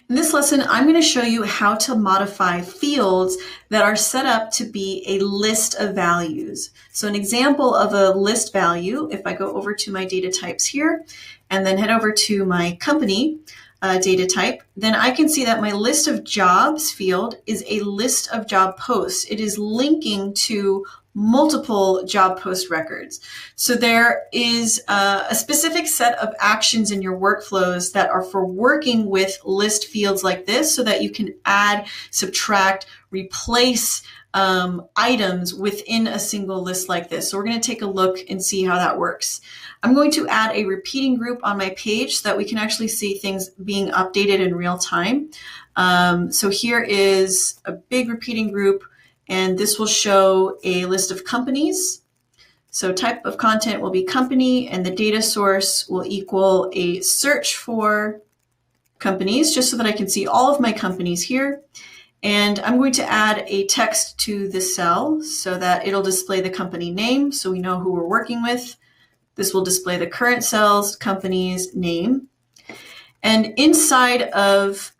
In this lesson, I'm going to show you how to modify fields that are set up to be a list of values. So an example of a list value, if I go over to my data types here and then head over to my company data type, then I can see that my list of jobs field is a list of job posts. It is linking to multiple job post records. So there is a specific set of actions in your workflows that are for working with list fields like this so that you can add, subtract, replace items within a single list like this. So we're going to take a look and see how that works. I'm going to add a repeating group on my page so that we can actually see things being updated in real time. So here is a big repeating group, and this will show a list of companies. So type of content will be company, and the data source will equal a search for companies, just so that I can see all of my companies here. And I'm going to add a text to the cell so that it'll display the company name so we know who we're working with. This will display the current cell's company's name. And inside of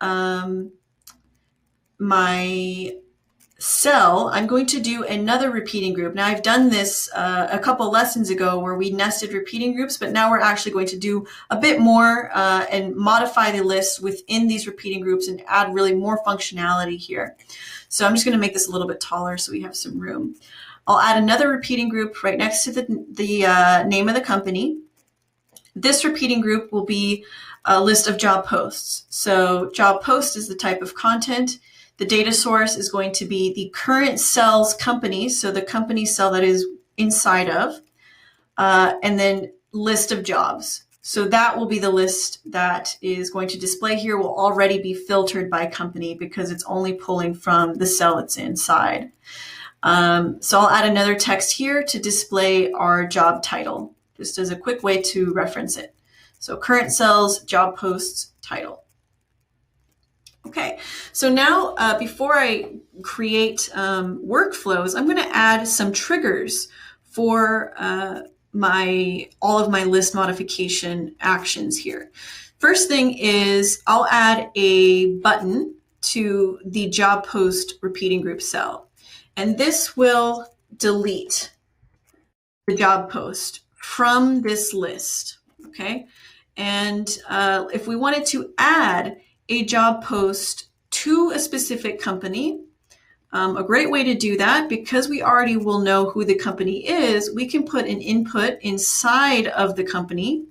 my cell, I'm going to do another repeating group. Now I've done this a couple lessons ago where we nested repeating groups, but now we're actually going to do a bit more and modify the list within these repeating groups and add really more functionality here. So I'm just going to make this a little bit taller so we have some room. I'll add another repeating group right next to the name of the company. This repeating group will be a list of job posts. So job post is the type of content. The data source is going to be the current cell's company, so the company cell that is inside of, and then list of jobs. So that will be the list that is going to display here, will already be filtered by company because it's only pulling from the cell it's inside. So I'll add another text here to display our job title, just as a quick way to reference it. So current cells, job posts, title. Okay, so now before I create workflows, I'm going to add some triggers for all of my list modification actions here. First thing is I'll add a button to the job post repeating group cell, and this will delete the job post from this list. Okay, and if we wanted to add a job post to a specific company, a great way to do that, because we already will know who the company is, we can put an input inside of the company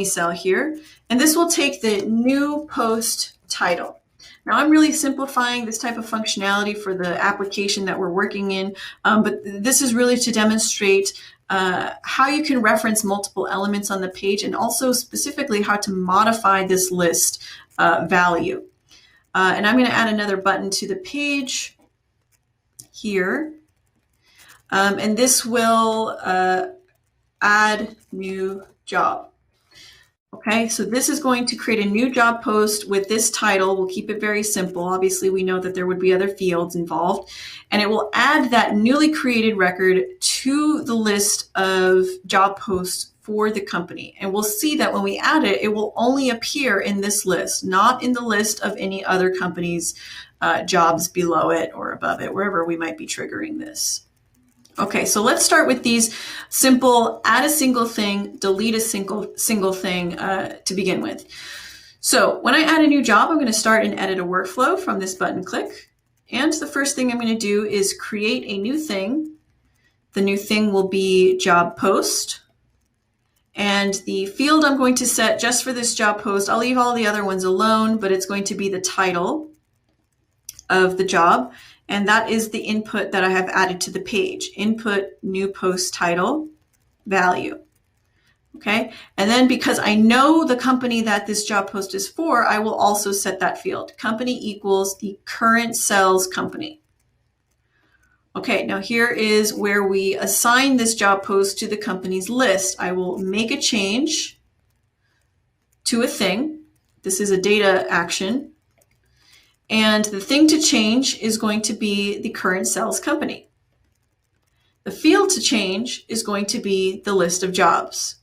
cell here, and this will take the new post title. Now I'm really simplifying this type of functionality for the application that we're working in, but this is really to demonstrate how you can reference multiple elements on the page, and also specifically how to modify this list value. And I'm going to add another button to the page here, and this will add new job. Okay, so this is going to create a new job post with this title. We'll keep it very simple. Obviously, we know that there would be other fields involved, and it will add that newly created record to the list of job posts for the company. And we'll see that when we add it, it will only appear in this list, not in the list of any other company's jobs below it or above it, wherever we might be triggering this. Okay, so let's start with these simple add a single thing, delete a single thing to begin with. So when I add a new job, I'm going to start and edit a workflow from this button click. And the first thing I'm going to do is create a new thing. The new thing will be job post. And the field I'm going to set just for this job post, I'll leave all the other ones alone, but it's going to be the title of the job. And that is the input that I have added to the page. Input new post title value. Okay, and then because I know the company that this job post is for, I will also set that field. Company equals the current cell's company. Okay, now here is where we assign this job post to the company's list. I will make a change to a thing. This is a data action. And the thing to change is going to be the current cell's company. The field to change is going to be the list of jobs.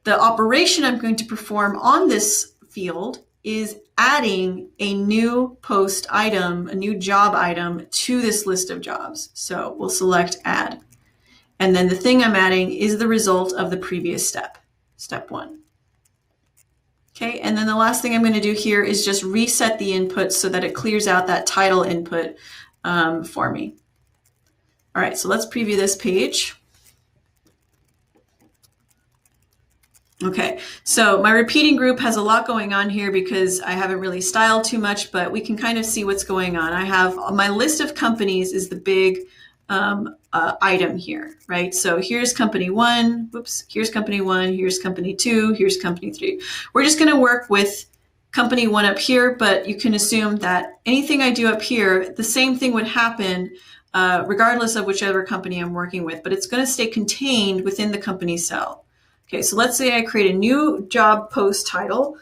The operation I'm going to perform on this field is adding a new post item, a new job item to this list of jobs. So we'll select add. And then the thing I'm adding is the result of the previous step, step 1. Okay, and then the last thing I'm going to do here is just reset the input so that it clears out that title input for me. All right, so let's preview this page. Okay, so my repeating group has a lot going on here because I haven't really styled too much, but we can kind of see what's going on. I have my list of companies is the big item here, right? So here's company 1, whoops, here's company 1, here's company 2, here's company 3. We're just going to work with company 1 up here, but you can assume that anything I do up here, the same thing would happen regardless of whichever company I'm working with, but it's going to stay contained within the company cell. Okay, so let's say I create a new job post title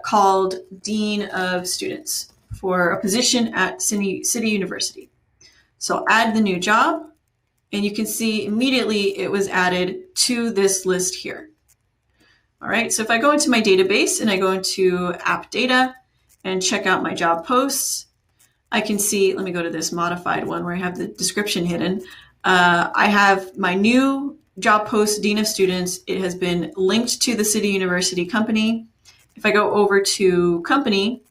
called Dean of Students for a position at City University. So I'll add the new job, and you can see immediately it was added to this list here. All right, so if I go into my database and I go into app data and check out my job posts, I can see, let me go to this modified one where I have the description hidden. I have my new job post, Dean of Students. It has been linked to the City University company. If I go over to company,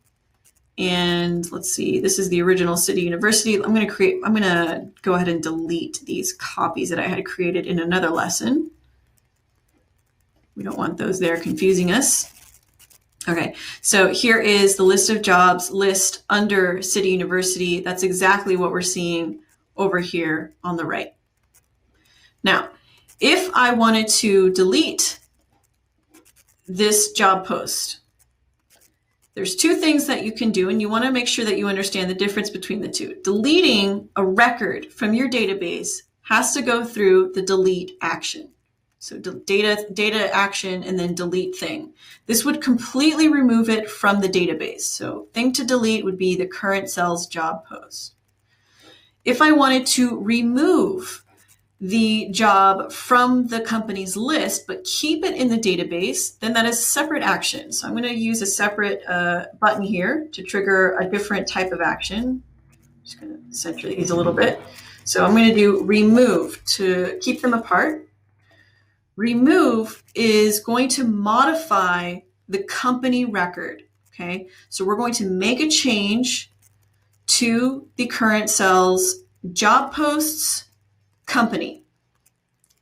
and let's see, this is the original City University. I'm going to go ahead and delete these copies that I had created in another lesson. We don't want those there confusing us. Okay, so here is the list of jobs list under City University. That's exactly what we're seeing over here on the right. Now, if I wanted to delete this job post, there's two things that you can do, and you want to make sure that you understand the difference between the two. Deleting a record from your database has to go through the delete action. So data action and then delete thing. This would completely remove it from the database. So thing to delete would be the current cell's job post. If I wanted to remove the job from the company's list, but keep it in the database, then that is a separate action. So I'm going to use a separate button here to trigger a different type of action. I'm just going to center these a little bit. So I'm going to do remove to keep them apart. Remove is going to modify the company record. Okay, so we're going to make a change to the current cell's job posts company,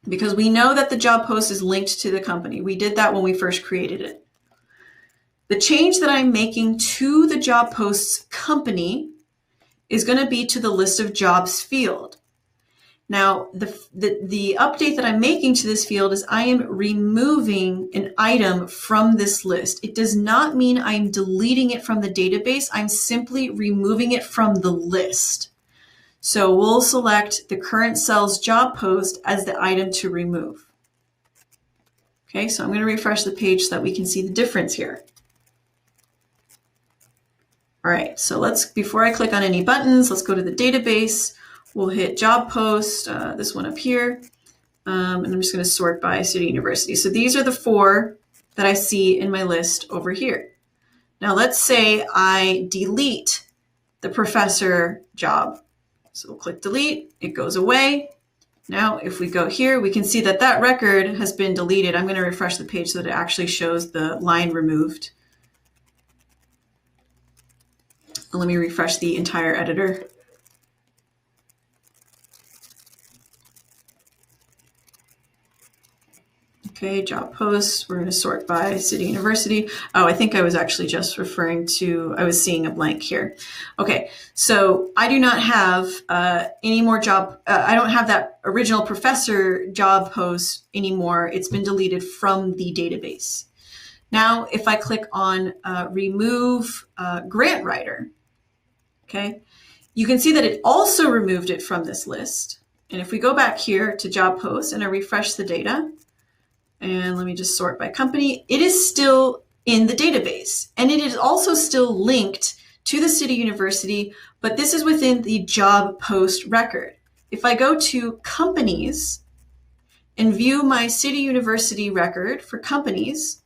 because we know that the job post is linked to the company. We did that when we first created it. The change that I'm making to the job post's company is going to be to the list of jobs field. Now, the update that I'm making to this field is I am removing an item from this list. It does not mean I'm deleting it from the database. I'm simply removing it from the list. So we'll select the current cell's job post as the item to remove. Okay, so I'm going to refresh the page so that we can see the difference here. All right, so before I click on any buttons, let's go to the database. We'll hit job post, this one up here, and I'm just going to sort by City University. So these are the 4 that I see in my list over here. Now let's say I delete the professor job. So we'll click delete, it goes away. Now if we go here, we can see that that record has been deleted. I'm going to refresh the page so that it actually shows the line removed. Let me refresh the entire editor. Okay, job posts, we're going to sort by City University. Oh, I think I was actually just referring to, I was seeing a blank here. Okay, so I do not have any more I don't have that original professor job post anymore. It's been deleted from the database. Now, if I click on remove grant writer, okay, you can see that it also removed it from this list. And if we go back here to job post and I refresh the data, and let me just sort by company, it is still in the database. And it is also still linked to the City University, but this is within the job post record. If I go to companies and view my City University record for companies,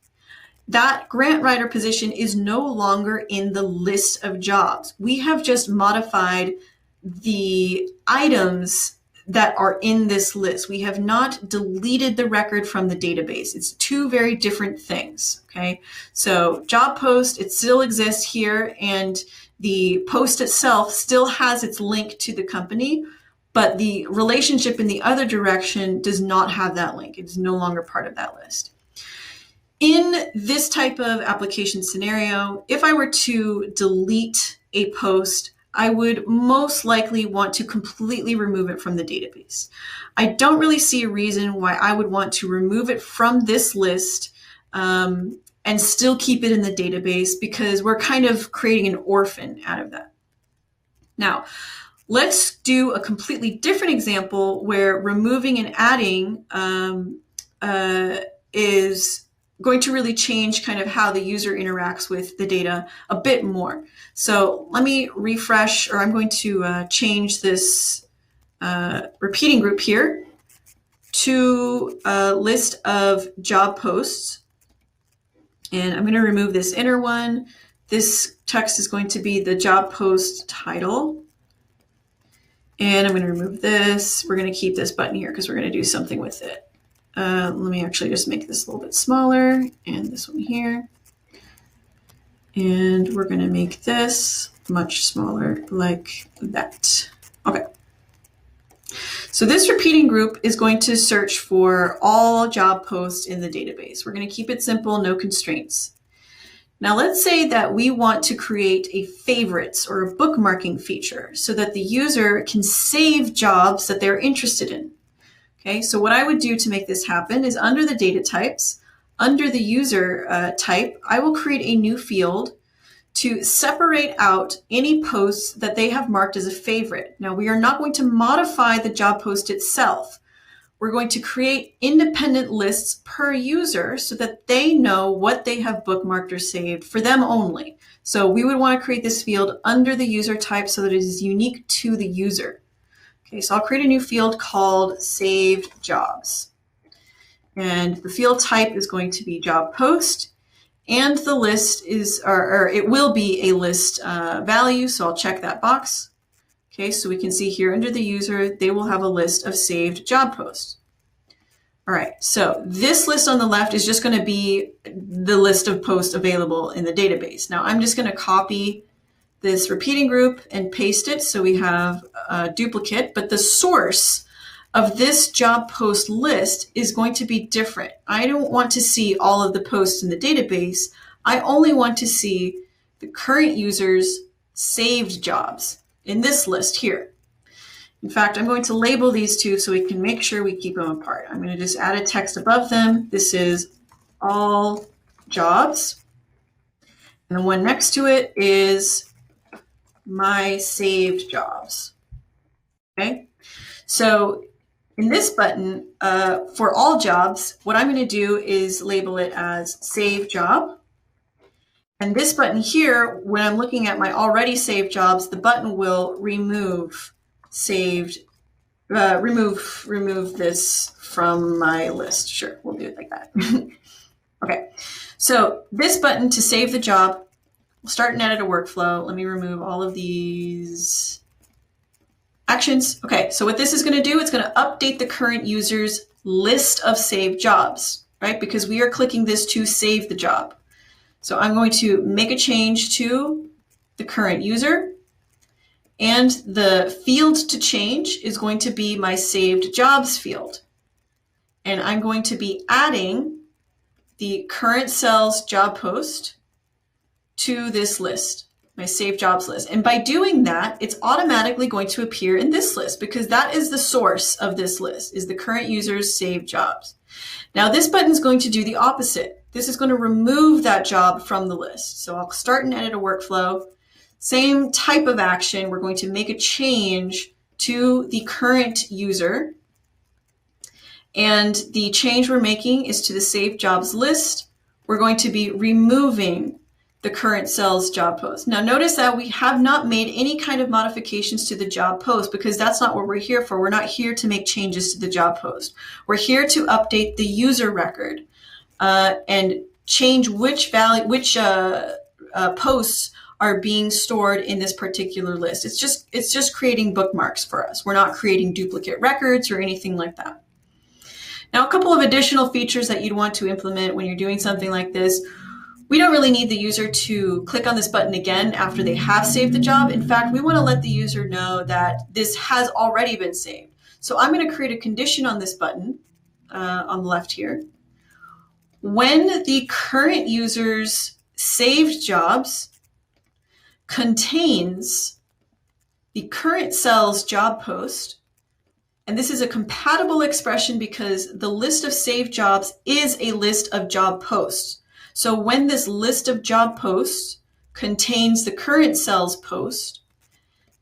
that grant writer position is no longer in the list of jobs. We have just modified the items that are in this list. We have not deleted the record from the database. It's two very different things, okay? So job post, it still exists here, and the post itself still has its link to the company, but the relationship in the other direction does not have that link. It's no longer part of that list. In this type of application scenario, if I were to delete a post, I would most likely want to completely remove it from the database. I don't really see a reason why I would want to remove it from this list and still keep it in the database, because we're kind of creating an orphan out of that. Now, let's do a completely different example where removing and adding is going to really change kind of how the user interacts with the data a bit more. So let me refresh, or I'm going to change this repeating group here to a list of job posts. And I'm going to remove this inner one. This text is going to be the job post title. And I'm going to remove this. We're going to keep this button here because we're going to do something with it. Let me actually just make this a little bit smaller, and this one here. And we're going to make this much smaller like that. Okay. So this repeating group is going to search for all job posts in the database. We're going to keep it simple, no constraints. Now let's say that we want to create a favorites or a bookmarking feature so that the user can save jobs that they're interested in. Okay, so what I would do to make this happen is under the data types, under the user type, I will create a new field to separate out any posts that they have marked as a favorite. Now, we are not going to modify the job post itself. We're going to create independent lists per user so that they know what they have bookmarked or saved for them only. So we would want to create this field under the user type so that it is unique to the user. Okay, so I'll create a new field called saved jobs. And the field type is going to be job post, and the list is, or it will be a list value, so I'll check that box. Okay, so we can see here under the user, they will have a list of saved job posts. All right, so this list on the left is just going to be the list of posts available in the database. Now I'm just going to copy this repeating group and paste it so we have a duplicate, but the source of this job post list is going to be different. I don't want to see all of the posts in the database. I only want to see the current user's saved jobs in this list here. In fact, I'm going to label these two so we can make sure we keep them apart. I'm going to just add a text above them. This is all jobs. And the one next to it is my saved jobs. Okay, so in this button, for all jobs, what I'm going to do is label it as save job. And this button here, when I'm looking at my already saved jobs, the button will remove saved, remove this from my list. Sure, we'll do it like that. Okay, so this button to save the job, we'll start and edit a workflow. Let me remove all of these actions. Okay, so what this is going to do, it's going to update the current user's list of saved jobs, right? Because we are clicking this to save the job. So I'm going to make a change to the current user, and the field to change is going to be my saved jobs field. And I'm going to be adding the current cell's job post to this list, my saved jobs list. And by doing that, it's automatically going to appear in this list because that is the source of this list, is the current user's saved jobs. Now this button is going to do the opposite. This is going to remove that job from the list. So I'll start and edit a workflow. Same type of action. We're going to make a change to the current user. And the change we're making is to the saved jobs list. We're going to be removing the current cell's job post. Now notice that we have not made any kind of modifications to the job post because that's not what we're here for. We're not here to make changes to the job post. We're here to update the user record. And change which posts are being stored in this particular list. It's just creating bookmarks for us. We're not creating duplicate records or anything like that. Now, a couple of additional features that you'd want to implement when you're doing something like this. We don't really need the user to click on this button again after they have saved the job. In fact, we want to let the user know that this has already been saved. So I'm going to create a condition on this button on the left here. When the current user's saved jobs contains the current cell's job post, and this is a compatible expression because the list of saved jobs is a list of job posts. So when this list of job posts contains the current cell's post,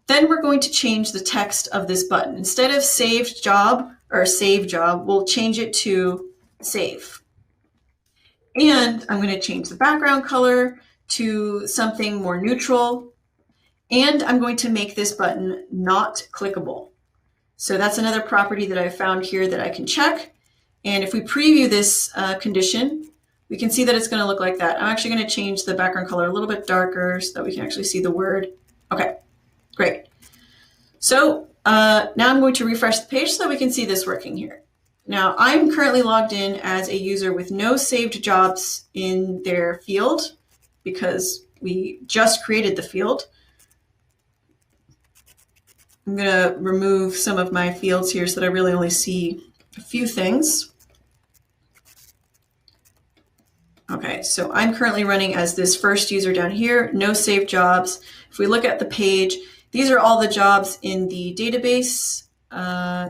then we're going to change the text of this button. Instead of saved job or save job, we'll change it to save. And I'm going to change the background color to something more neutral. And I'm going to make this button not clickable. So that's another property that I found here that I can check. And if we preview this condition, we can see that it's going to look like that. I'm actually going to change the background color a little bit darker so that we can actually see the word. Okay, great. So now I'm going to refresh the page so that we can see this working here. Now, I'm currently logged in as a user with no saved jobs in their field because we just created the field. I'm going to remove some of my fields here so that I really only see a few things. Okay, so I'm currently running as this first user down here, no saved jobs. If we look at the page, these are all the jobs in the database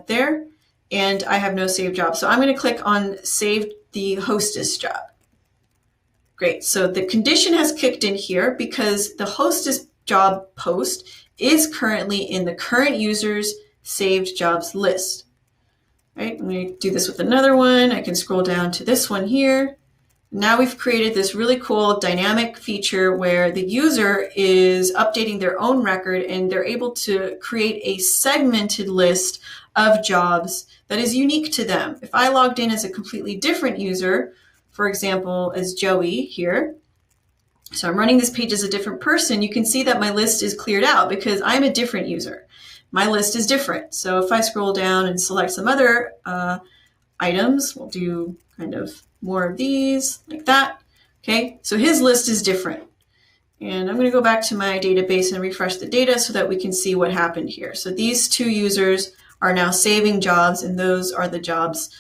there, and I have no saved jobs. So I'm going to click on Save the Hostess job. Great, so the condition has kicked in here because the Hostess job post is currently in the current user's saved jobs list. Right, I'm going to do this with another one. I can scroll down to this one here. Now we've created this really cool dynamic feature where the user is updating their own record and they're able to create a segmented list of jobs that is unique to them. If I logged in as a completely different user, for example, as Joey here, so I'm running this page as a different person, you can see that my list is cleared out because I'm a different user. My list is different. So if I scroll down and select some other items, we'll do kind of more of these like that. Okay, so his list is different. And I'm going to go back to my database and refresh the data so that we can see what happened here. So these two users are now saving jobs, and those are the jobs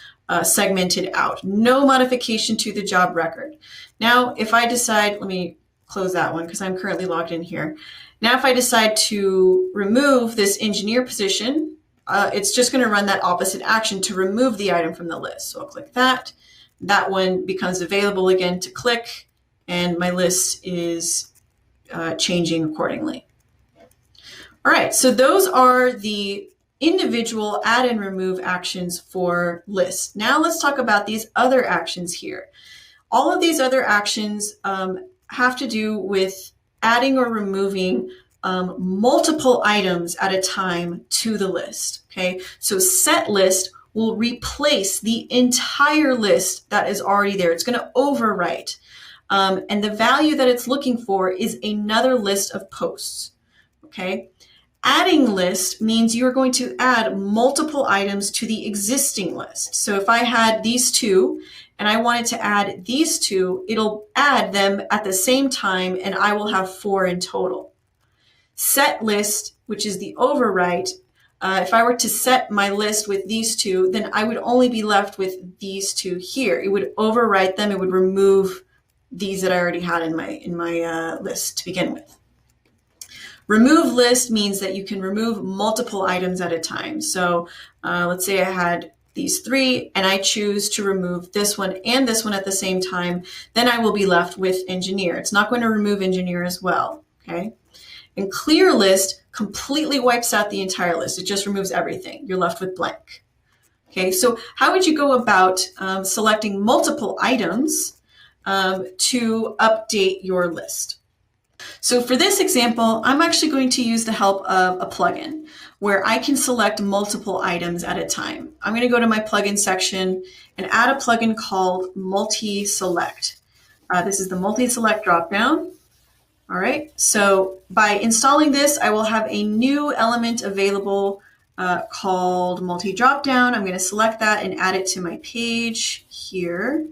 segmented out. No modification to the job record. Now, if I decide, let me close that one because I'm currently logged in here. Now, if I decide to remove this engineer position, it's just going to run that opposite action to remove the item from the list. So I'll click that. That one becomes available again to click, and my list is changing accordingly. All right, so those are the individual add and remove actions for lists. Now let's talk about these other actions here. All of these other actions have to do with adding or removing multiple items at a time to the list. Okay, so set list will replace the entire list that is already there. It's going to overwrite. And the value that it's looking for is another list of posts. Okay. Adding list means you're going to add multiple items to the existing list. So if I had these two and I wanted to add these two, it'll add them at the same time and I will have 4 in total. Set list, which is the overwrite, if I were to set my list with these two, then I would only be left with these two here. It would overwrite them. It would remove these that I already had in my list to begin with. Remove list means that you can remove multiple items at a time. So let's say I had these 3 and I choose to remove this one and this one at the same time, then I will be left with engineer. It's not going to remove engineer as well, okay? And clear list completely wipes out the entire list. It just removes everything. You're left with blank. Okay, so how would you go about selecting multiple items to update your list? So for this example, I'm actually going to use the help of a plugin where I can select multiple items at a time. I'm going to go to my plugin section and add a plugin called Multi-Select. This is the multi-select dropdown. All right, so by installing this, I will have a new element available called multi-dropdown. I'm going to select that and add it to my page here.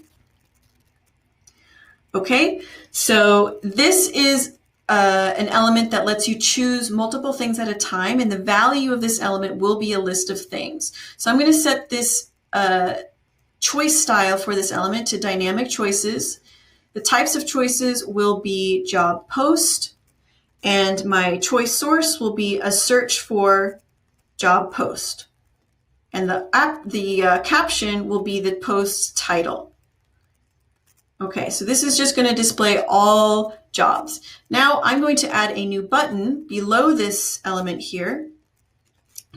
Okay, so this is an element that lets you choose multiple things at a time, and the value of this element will be a list of things. So I'm going to set this choice style for this element to dynamic choices. The types of choices will be job post, and my choice source will be a search for job post. And the caption will be the post's title. Okay, so this is just going to display all jobs. Now I'm going to add a new button below this element here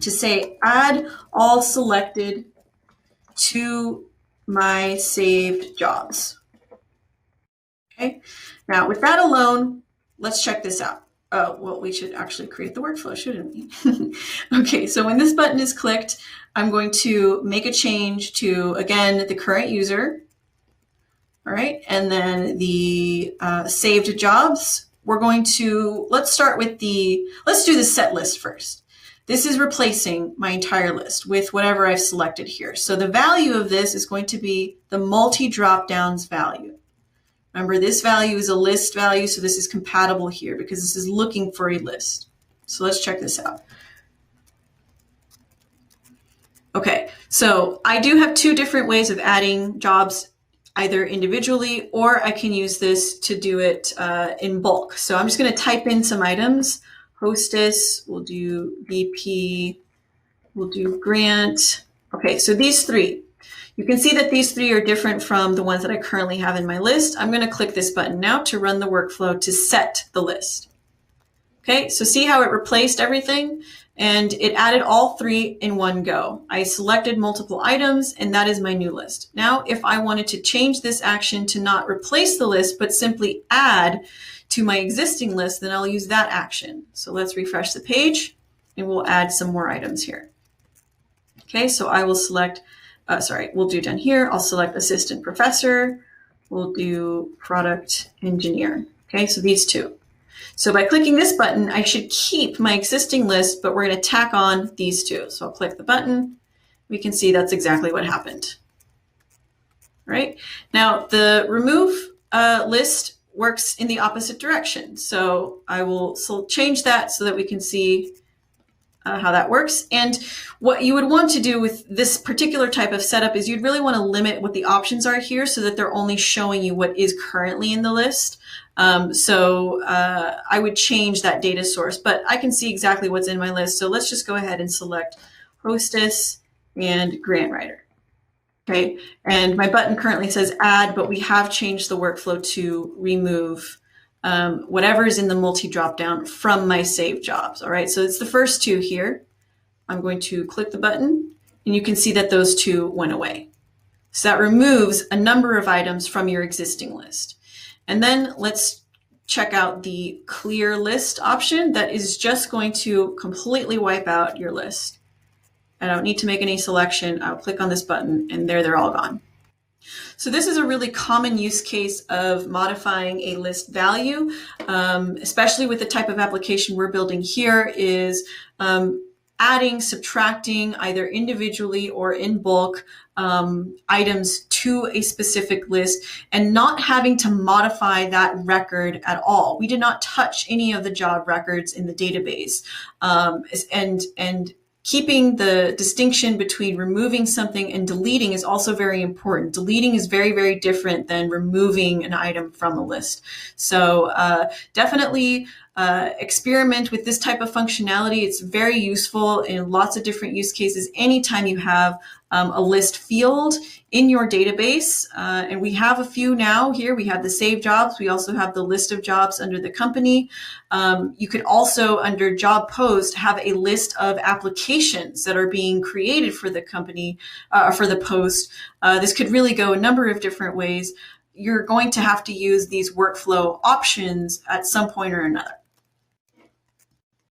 to say add all selected to my saved jobs. Okay, now with that alone, let's check this out. Oh, well, we should actually create the workflow, shouldn't we? Okay, so when this button is clicked, I'm going to make a change to, again, the current user. All right, and then the saved jobs, we're going to, let's do the set list first. This is replacing my entire list with whatever I've selected here. So the value of this is going to be the multi-dropdowns value. Remember, this value is a list value, so this is compatible here because this is looking for a list. So let's check this out. Okay, so I do have two different ways of adding jobs, either individually, or I can use this to do it in bulk. So I'm just going to type in some items. Hostess, we'll do VP, we'll do Grant. Okay, so these three. You can see that these three are different from the ones that I currently have in my list. I'm going to click this button now to run the workflow to set the list. Okay, so see how it replaced everything? And it added all three in one go. I selected multiple items, and that is my new list. Now, if I wanted to change this action to not replace the list, but simply add to my existing list, then I'll use that action. So let's refresh the page, and we'll add some more items here. Okay, so I will select, we'll do down here. I'll select assistant professor. We'll do product engineer. Okay, so these two. So by clicking this button, I should keep my existing list, but we're going to tack on these two. So I'll click the button. We can see that's exactly what happened. All right. Now the remove list works in the opposite direction. So I will change that so that we can see how that works. And what you would want to do with this particular type of setup is you'd really want to limit what the options are here so that they're only showing you what is currently in the list. I would change that data source, but I can see exactly what's in my list. So let's just go ahead and select hostess and grant writer. Okay, and my button currently says add, but we have changed the workflow to remove whatever is in the multi dropdown from my saved jobs. All right, so it's the first two here. I'm going to click the button, and you can see that those two went away. So that removes a number of items from your existing list. And then let's check out the clear list option that is just going to completely wipe out your list. I don't need to make any selection. I'll click on this button, and there they're all gone. So this is a really common use case of modifying a list value, especially with the type of application we're building here, is adding, subtracting, either individually or in bulk, items to a specific list and not having to modify that record at all. We did not touch any of the job records in the database. And keeping the distinction between removing something and deleting is also very important. Deleting is very, very different than removing an item from a list. So definitely experiment with this type of functionality. It's very useful in lots of different use cases. Anytime you have a list field in your database, and we have a few now here. We have the saved jobs. We also have the list of jobs under the company. You could also, under job post, have a list of applications that are being created for the company, for the post. This could really go a number of different ways. You're going to have to use these workflow options at some point or another.